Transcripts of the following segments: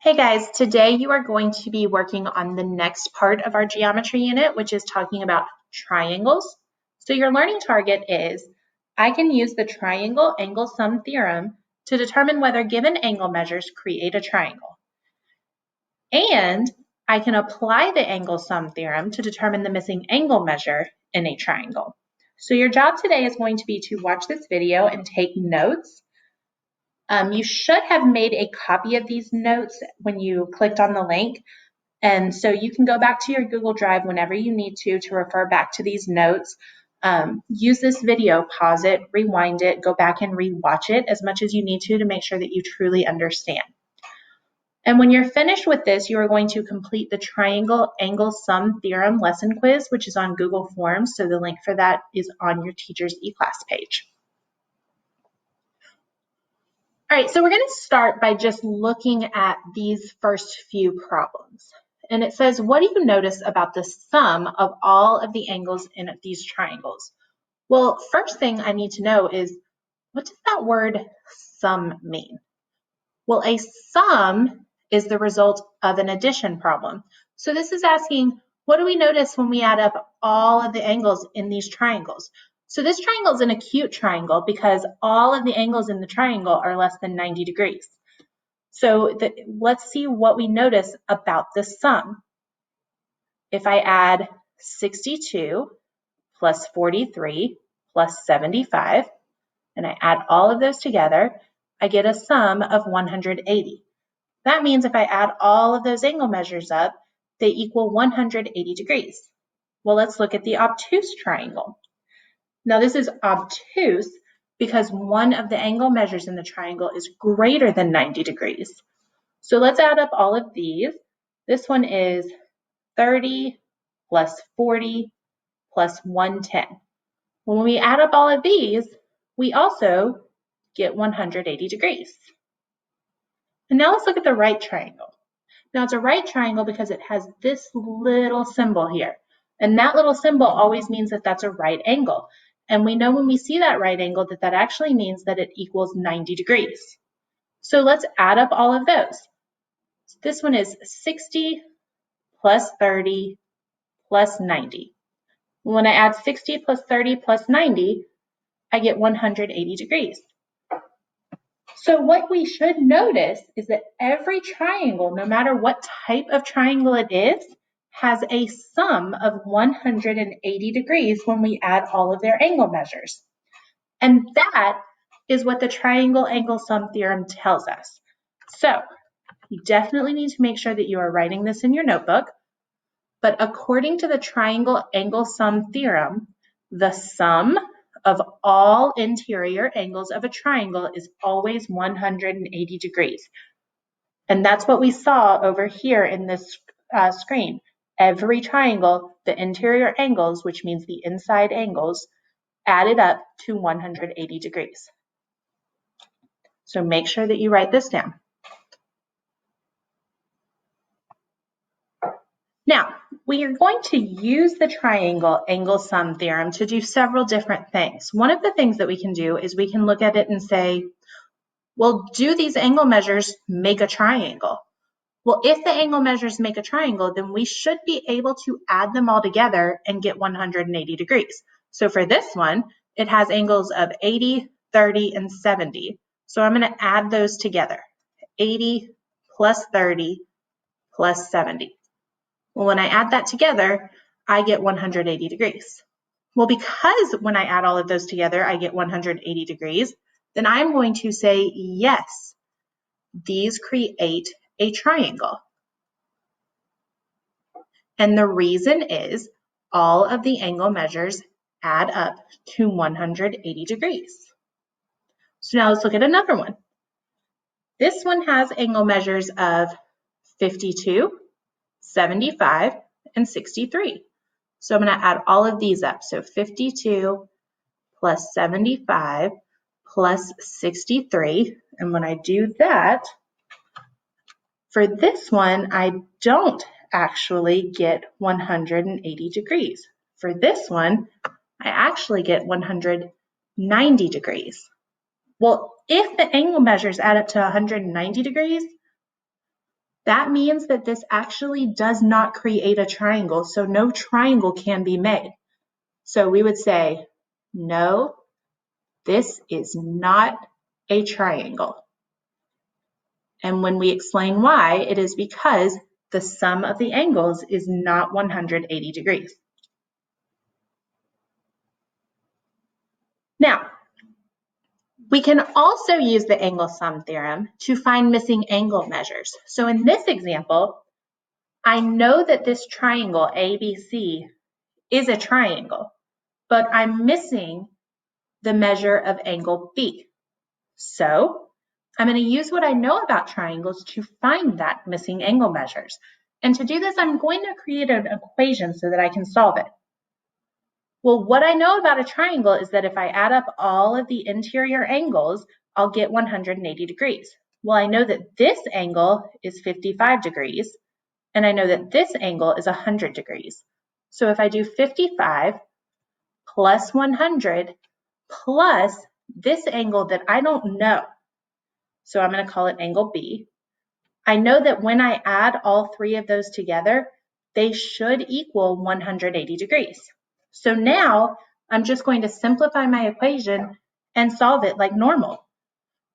Hey guys, today you are going to be working on the next part of our geometry unit, which is talking about triangles. So your learning target is, I can use the triangle angle sum theorem to determine whether given angle measures create a triangle. And I can apply the angle sum theorem to determine the missing angle measure in a triangle. So your job today is going to be to watch this video and take notes. You should have made a copy of these notes when you clicked on the link. And so you can go back to your Google Drive whenever you need to refer back to these notes. Use this video, pause it, rewind it, go back and rewatch it as much as you need to make sure that you truly understand. And when you're finished with this, you are going to complete the triangle angle sum theorem lesson quiz, which is on Google Forms. So the link for that is on your teacher's eClass page. All right, so we're going to start by just looking at these first few problems. And it says, what do you notice about the sum of all of the angles in these triangles? Well, first thing I need to know is, what does that word sum mean? Well, a sum is the result of an addition problem. So this is asking, what do we notice when we add up all of the angles in these triangles? So this triangle is an acute triangle because all of the angles in the triangle are less than 90 degrees. So let's see what we notice about the sum. If I add 62 plus 43 plus 75, and I add all of those together, I get a sum of 180. That means if I add all of those angle measures up, they equal 180 degrees. Well, let's look at the obtuse triangle. Now this is obtuse because one of the angle measures in the triangle is greater than 90 degrees. So let's add up all of these. This one is 30 plus 40 plus 110. When we add up all of these, we also get 180 degrees. And now let's look at the right triangle. Now it's a right triangle because it has this little symbol here. And that little symbol always means that that's a right angle. And we know when we see that right angle that that actually means that it equals 90 degrees. So let's add up all of those. So this one is 60 plus 30 plus 90. When I add 60 plus 30 plus 90, I get 180 degrees. So what we should notice is that every triangle, no matter what type of triangle it is, has a sum of 180 degrees when we add all of their angle measures. And that is what the triangle angle sum theorem tells us. So you definitely need to make sure that you are writing this in your notebook. But according to the triangle angle sum theorem, the sum of all interior angles of a triangle is always 180 degrees. And that's what we saw over here in this screen. Every triangle, the interior angles, which means the inside angles, added up to 180 degrees. So make sure that you write this down. Now, we are going to use the triangle angle sum theorem to do several different things. One of the things that we can do is we can look at it and say, well, do these angle measures make a triangle? Well, if the angle measures make a triangle, then we should be able to add them all together and get 180 degrees. So for this one, it has angles of 80, 30, and 70. So I'm going to add those together. 80 plus 30 plus 70. Well, when I add that together, I get 180 degrees. Well, because when I add all of those together, I get 180 degrees, then I'm going to say, yes, these create a triangle. And the reason is all of the angle measures add up to 180 degrees. So now let's look at another one. This one has angle measures of 52, 75, and 63. So I'm going to add all of these up. So 52 plus 75 plus 63. And when I do that, for this one, I don't actually get 180 degrees. For this one, I actually get 190 degrees. Well, if the angle measures add up to 190 degrees, that means that this actually does not create a triangle, so no triangle can be made. So we would say, no, this is not a triangle. And when we explain why, it is because the sum of the angles is not 180 degrees. Now, we can also use the angle sum theorem to find missing angle measures. So in this example, I know that this triangle ABC is a triangle, but I'm missing the measure of angle B. So I'm going to use what I know about triangles to find that missing angle measures. And to do this, I'm going to create an equation so that I can solve it. Well, what I know about a triangle is that if I add up all of the interior angles, I'll get 180 degrees. Well, I know that this angle is 55 degrees, and I know that this angle is 100 degrees. So if I do 55 plus 100 plus this angle that I don't know, so I'm going to call it angle B, I know that when I add all three of those together, they should equal 180 degrees. So now I'm just going to simplify my equation and solve it like normal.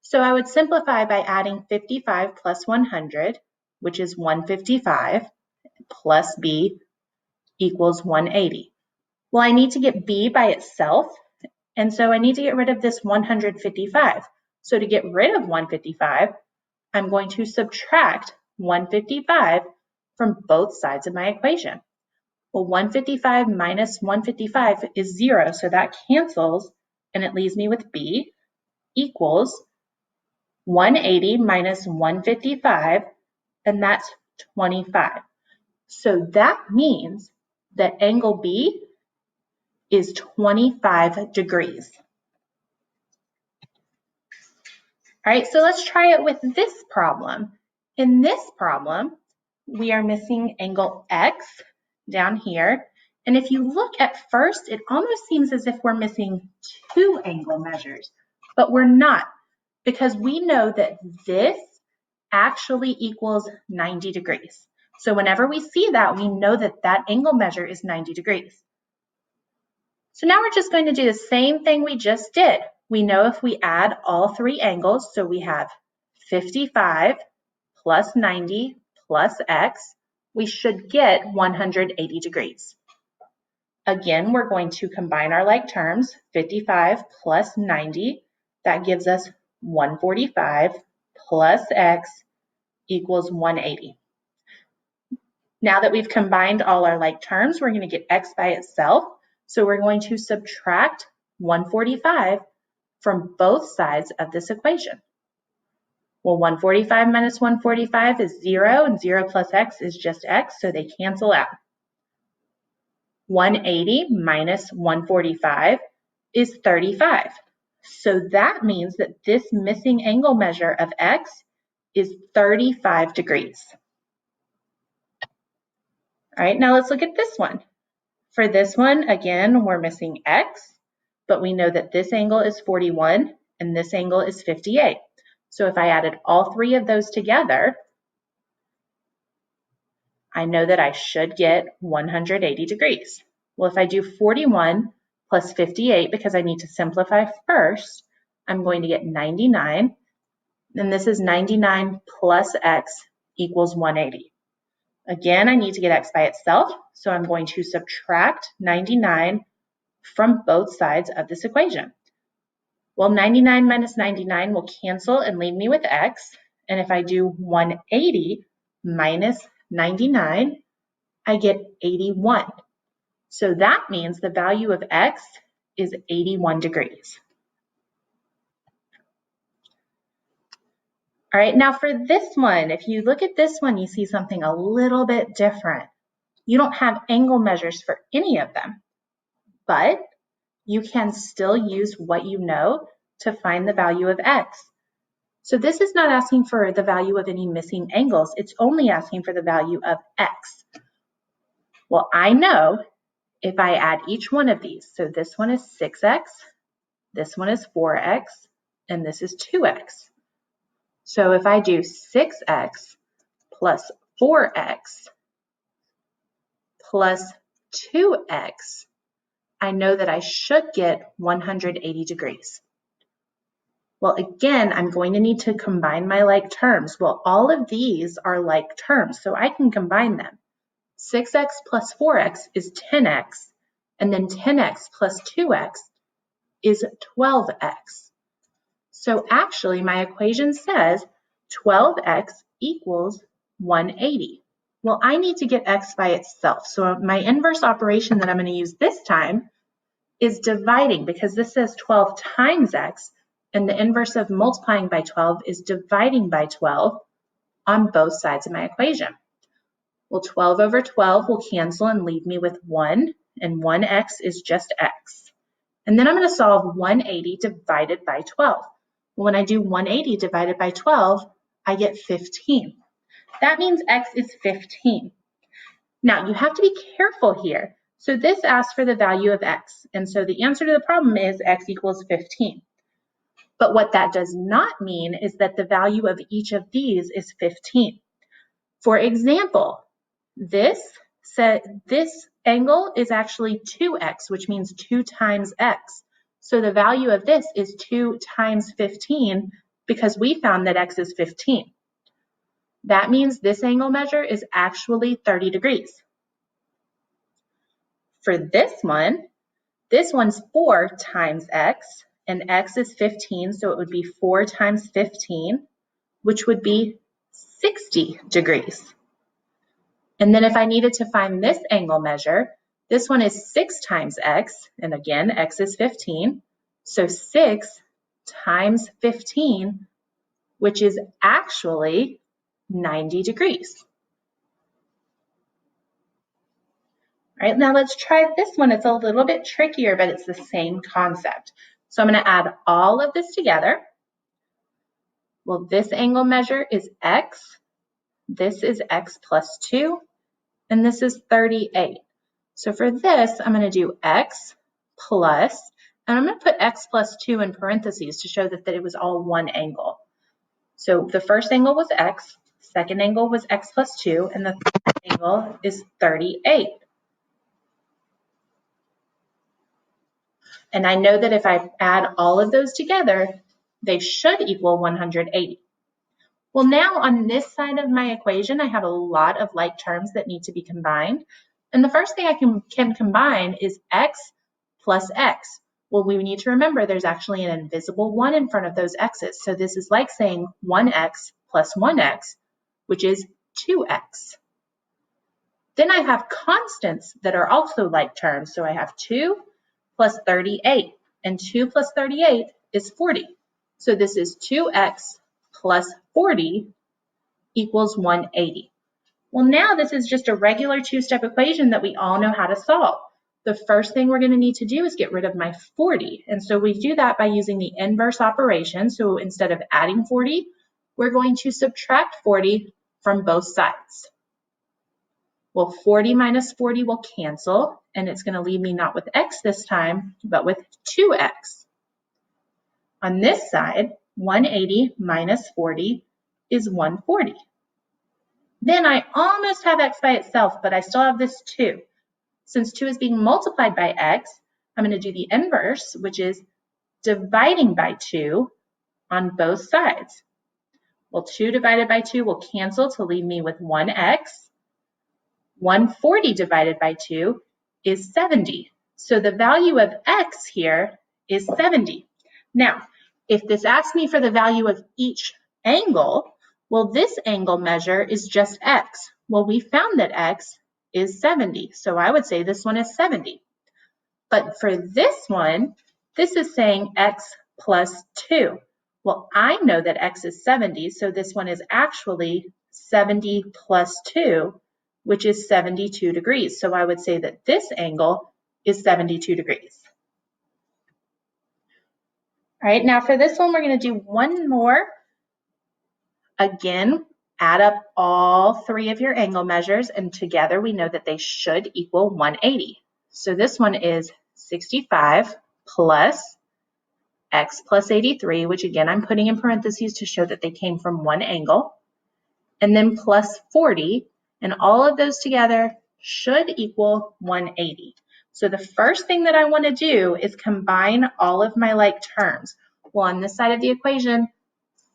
So I would simplify by adding 55 plus 100, which is 155, plus B equals 180. Well, I need to get B by itself, and so I need to get rid of this 155. So to get rid of 155, I'm going to subtract 155 from both sides of my equation. Well, 155 minus 155 is 0, so that cancels, and it leaves me with B equals 180 minus 155, and that's 25. So that means that angle B is 25 degrees. All right, so let's try it with this problem. In this problem, we are missing angle X down here. And if you look at first, it almost seems as if we're missing two angle measures, but we're not, because we know that this actually equals 90 degrees. So whenever we see that, we know that that angle measure is 90 degrees. So now we're just going to do the same thing we just did. We know if we add all three angles, so we have 55 plus 90 plus X, we should get 180 degrees. Again, we're going to combine our like terms, 55 plus 90, that gives us 145 plus X equals 180. Now that we've combined all our like terms, we're going to get X by itself. So we're going to subtract 145 from both sides of this equation. Well, 145 minus 145 is 0, and 0 plus X is just X, so they cancel out. 180 minus 145 is 35. So that means that this missing angle measure of X is 35 degrees. All right, now let's look at this one. For this one, again, we're missing X, but we know that this angle is 41 and this angle is 58. So if I added all three of those together, I know that I should get 180 degrees. Well, if I do 41 plus 58, because I need to simplify first, I'm going to get 99, and this is 99 plus X equals 180. Again, I need to get X by itself, so I'm going to subtract 99 from both sides of this equation. Well, 99 minus 99 will cancel and leave me with X, and if I do 180 minus 99, I get 81. So that means the value of X is 81 degrees. All right, now for this one, if you look at this one, you see something a little bit different. You don't have angle measures for any of them, but you can still use what you know to find the value of X. So this is not asking for the value of any missing angles. It's only asking for the value of X. Well, I know if I add each one of these, so this one is 6X, this one is 4X, and this is 2X. So if I do 6X plus 4x plus 2x, I know that I should get 180 degrees. Well, again, I'm going to need to combine my like terms. Well, all of these are like terms, so I can combine them. 6x plus 4x is 10x, and then 10x plus 2x is 12x. So actually, my equation says 12x equals 180. Well, I need to get x by itself. So my inverse operation that I'm going to use this time is dividing, because this says 12 times x, and the inverse of multiplying by 12 is dividing by 12 on both sides of my equation. Well, 12 over 12 will cancel and leave me with 1, and 1x is just x. And then I'm going to solve 180 divided by 12. When I do 180 divided by 12, I get 15. That means x is 15. Now, you have to be careful here. So this asks for the value of x, and so the answer to the problem is x equals 15. But what that does not mean is that the value of each of these is 15. For example, this angle is actually 2x, which means 2 times x. So the value of this is 2 times 15 because we found that x is 15. That means this angle measure is actually 30 degrees. For this one's 4 times x, and x is 15, so it would be 4 times 15, which would be 60 degrees. And then if I needed to find this angle measure, this one is 6 times x, and again, x is 15, so 6 times 15, which is actually 90 degrees. All right, now let's try this one. It's a little bit trickier, but it's the same concept. So I'm going to add all of this together. Well, this angle measure is x, this is x plus 2, and this is 38. So for this, I'm going to do x plus, and I'm going to put x plus 2 in parentheses to show that it was all one angle. So the first angle was x, second angle was x plus 2, and the third angle is 38. And I know that if I add all of those together, they should equal 180. Well, now on this side of my equation, I have a lot of like terms that need to be combined. And the first thing I can combine is x plus x. Well, we need to remember there's actually an invisible 1 in front of those x's. So this is like saying 1x plus 1x, which is 2x. Then I have constants that are also like terms. So I have 2 plus 38, and 2 plus 38 is 40. So this is 2x plus 40 equals 180. Well, now this is just a regular two-step equation that we all know how to solve. The first thing we're going to need to do is get rid of my 40. And so we do that by using the inverse operation. So instead of adding 40, we're going to subtract 40 from both sides. Well, 40 minus 40 will cancel, and it's going to leave me not with x this time, but with 2x. On this side, 180 minus 40 is 140. Then I almost have x by itself, but I still have this 2. Since 2 is being multiplied by x, I'm going to do the inverse, which is dividing by 2 on both sides. Well, 2 divided by 2 will cancel to leave me with 1x. 140 divided by 2 is 70. So the value of x here is 70. Now, if this asks me for the value of each angle, well, this angle measure is just x. Well, we found that x is 70, so I would say this one is 70. But for this one, this is saying x plus 2. Well, I know that x is 70, so this one is actually 70 plus 2, which is 72 degrees. So I would say that this angle is 72 degrees. All right, now for this one, we're going to do one more. Again, add up all 3 of your angle measures, and together we know that they should equal 180. So this one is 65 plus x plus 83, which again, I'm putting in parentheses to show that they came from one angle. and then plus 40, and all of those together should equal 180. So the first thing that I want to do is combine all of my like terms. Well, on this side of the equation,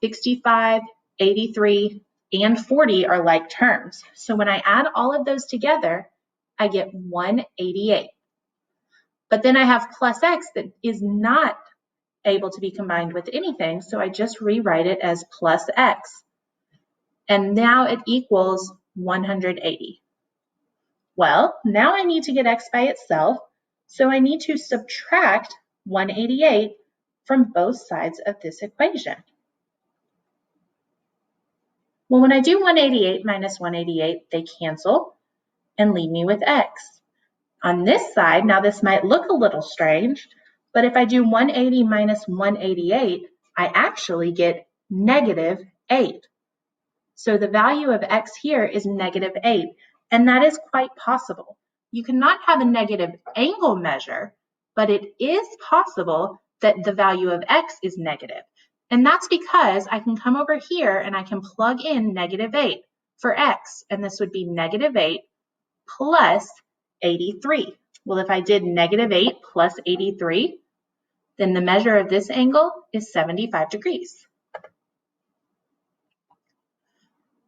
65, 83, and 40 are like terms. So when I add all of those together, I get 188. But then I have plus x that is not able to be combined with anything, so I just rewrite it as plus x. And now it equals 180. Well, now I need to get x by itself, so I need to subtract 188 from both sides of this equation. Well, when I do 188 minus 188, they cancel and leave me with x. On this side, now this might look a little strange, but if I do 180 minus 188, I actually get negative 8. So the value of x here is negative 8, and that is quite possible. You cannot have a negative angle measure, but it is possible that the value of x is negative. And that's because I can come over here and I can plug in negative 8 for x, and this would be negative 8 plus 83. Well, if I did negative 8 plus 83, then the measure of this angle is 75 degrees.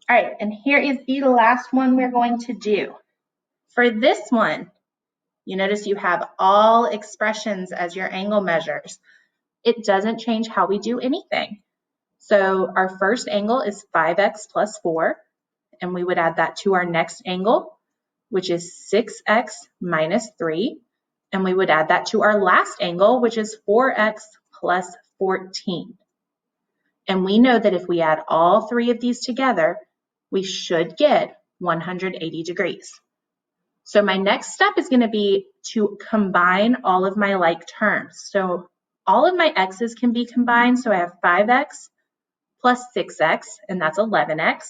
All right, and here is the last one we're going to do. For this one, you notice you have all expressions as your angle measures. It doesn't change how we do anything. So our first angle is 5x plus 4, and we would add that to our next angle, which is 6x minus 3, and we would add that to our last angle, which is 4x plus 14. And we know that if we add all three of these together, we should get 180 degrees. So my next step is going to be to combine all of my like terms. So all of my x's can be combined. So I have 5x plus 6x, and that's 11x.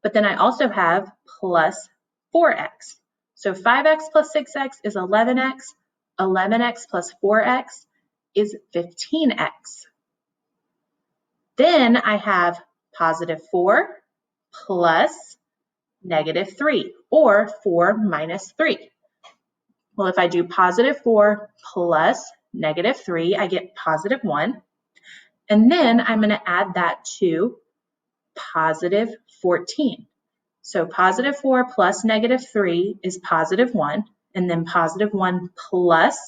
But then I also have plus 4x. So 5x plus 6x is 11x. 11x plus 4x is 15x. Then I have positive 4 plus negative 3, or 4 minus 3. Well, if I do positive 4 plus negative 3, I get positive 1. And then I'm going to add that to positive 14. So positive 4 plus negative 3 is positive 1. And then positive 1 plus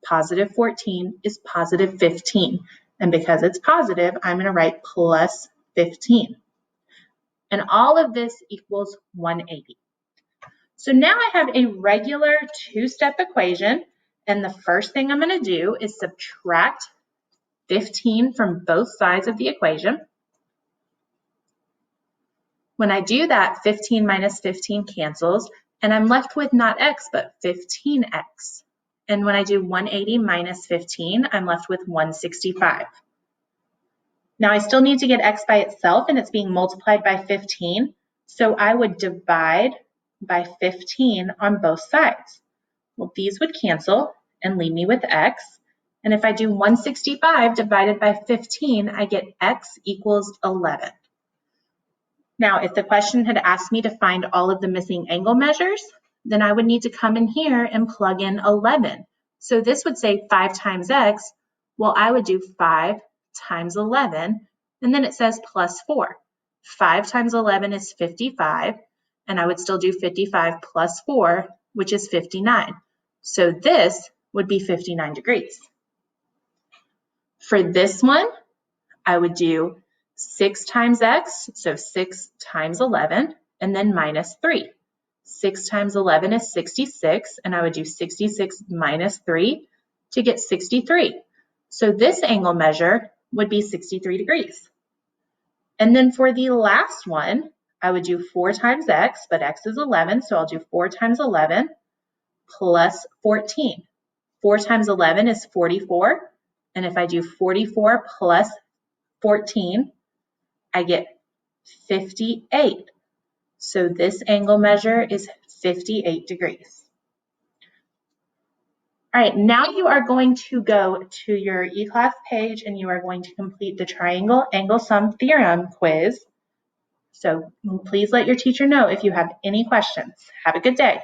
positive 14 is positive 15. And because it's positive, I'm going to write plus 15. And all of this equals 180. So now I have a regular two-step equation, and the first thing I'm going to do is subtract 15 from both sides of the equation. When I do that, 15 minus 15 cancels, and I'm left with not x, but 15x. And when I do 180 minus 15, I'm left with 165. Now I still need to get x by itself, and it's being multiplied by 15, so I would divide by 15 on both sides. Well, these would cancel and leave me with x. And if I do 165 divided by 15, I get x equals 11. Now, if the question had asked me to find all of the missing angle measures, then I would need to come in here and plug in 11. So this would say 5 times x. Well, I would do 5 times 11, and then it says plus 4. 5 times 11 is 55, and I would still do 55 plus 4, which is 59. So this would be 59 degrees. For this one, I would do 6 times x, so 6 times 11, and then minus 3. 6 times 11 is 66, and I would do 66 minus 3 to get 63. So this angle measure would be 63 degrees. And then for the last one, I would do 4 times x, but x is 11, so I'll do 4 times 11 plus 14. 4 times 11 is 44, and if I do 44 plus 14, I get 58. So this angle measure is 58 degrees. All right, now you are going to go to your eClass page and you are going to complete the triangle angle sum theorem quiz. So please let your teacher know if you have any questions. Have a good day.